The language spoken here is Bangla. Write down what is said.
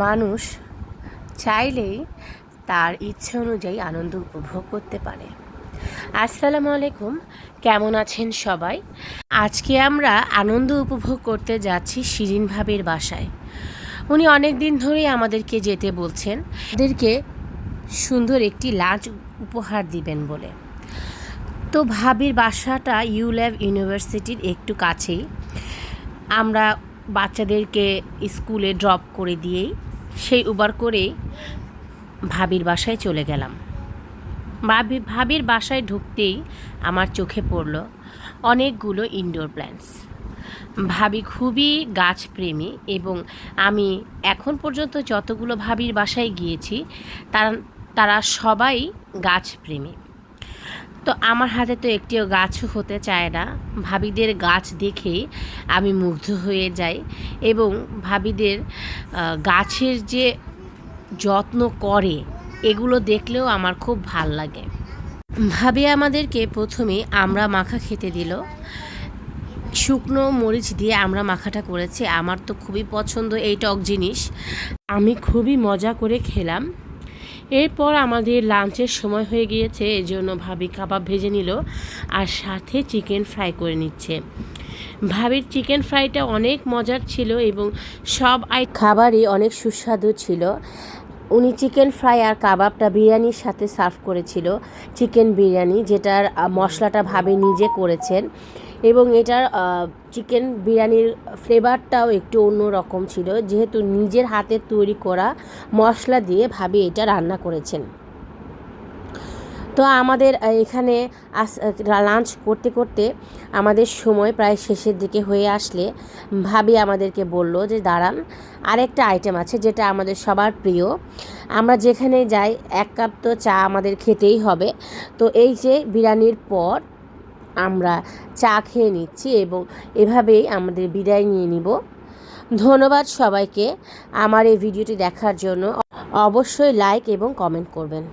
মানুষ চাইলেই তার ইচ্ছে অনুযায়ী আনন্দ উপভোগ করতে পারে। আসসালামু আলাইকুম, কেমন আছেন সবাই? আজকে আমরা আনন্দ উপভোগ করতে যাচ্ছি শিরিন ভাবির বাসায়। উনি অনেক দিন ধরেই আমাদেরকে যেতে বলছেন, ওদেরকে সুন্দর একটি লাঞ্চ উপহার দিবেন বলে। তো ভাবির বাসাটা ইউল্যাব ইউনিভার্সিটির একটু কাছেই। আমরা বাচ্চাদেরকে স্কুলে ড্রপ করে দিয়েই সেই উবার করেই ভাবির বাসায় চলে গেলাম। ভাবির বাসায় ঢুকতেই আমার চোখে পড়ল অনেকগুলো ইনডোর প্ল্যান্টস। ভাবি খুবই গাছপ্রেমী এবং আমি এখন পর্যন্ত যতগুলো ভাবির বাসায় গিয়েছি তারা সবাই গাছপ্রেমী। তো আমার হাতে তো একটিও গাছও হতে চায় না। ভাবিদের গাছ দেখেই আমি মুগ্ধ হয়ে যাই এবং ভাবিদের গাছের যে যত্ন করে এগুলো দেখলেও আমার খুব ভাল লাগে। ভাবি আমাদেরকে প্রথমে আমরা মাখা খেতে দিল। শুকনো মরিচ দিয়ে আমরা মাখাটা করেছি। আমার তো খুবই পছন্দ এই টক জিনিস, আমি খুবই মজা করে খেলাম। এরপর আমাদের লাঞ্চের সময় হয়ে গিয়েছে, এজন্য ভাবি কাবাব ভেজে নিল আর সাথে চিকেন ফ্রাই করে নিচ্ছে। ভাবির চিকেন ফ্রাইটা অনেক মজার ছিল এবং সব খাবারই অনেক সুস্বাদু ছিল। উনি চিকেন ফ্রাই আর কাবাবটা বিরিয়ানির সাথে সার্ভ করেছিল, চিকেন বিরিয়ানি, যেটার মশলাটা ভাবি নিজে করেছেন এবং এটার চিকেন বিরিয়ানির ফ্লেভারটাও একটু অন্যরকম ছিল, যেহেতু নিজের হাতে তৈরি করা মশলা দিয়ে ভাবি এটা রান্না করেছেন। তো আমাদের এখানে লাঞ্চ করতে করতে আমাদের সময় প্রায় শেষের দিকে হয়ে আসলে ভাবি আমাদেরকে বলল যে দাঁড়ান, আরেকটা আইটেম আছে যেটা আমাদের সবার প্রিয়। আমরা যেখানে যাই 1 কাপ তো চা আমাদের খেতেই হবে। তো এই যে বিরিয়ানির পর আমরা চা খেয়ে নিচ্ছি এবং এভাবেই আমাদের বিদায় নিয়ে নিব। ধন্যবাদ সবাইকে আমার এই ভিডিওটি দেখার জন্য। অবশ্যই লাইক এবং কমেন্ট করবেন।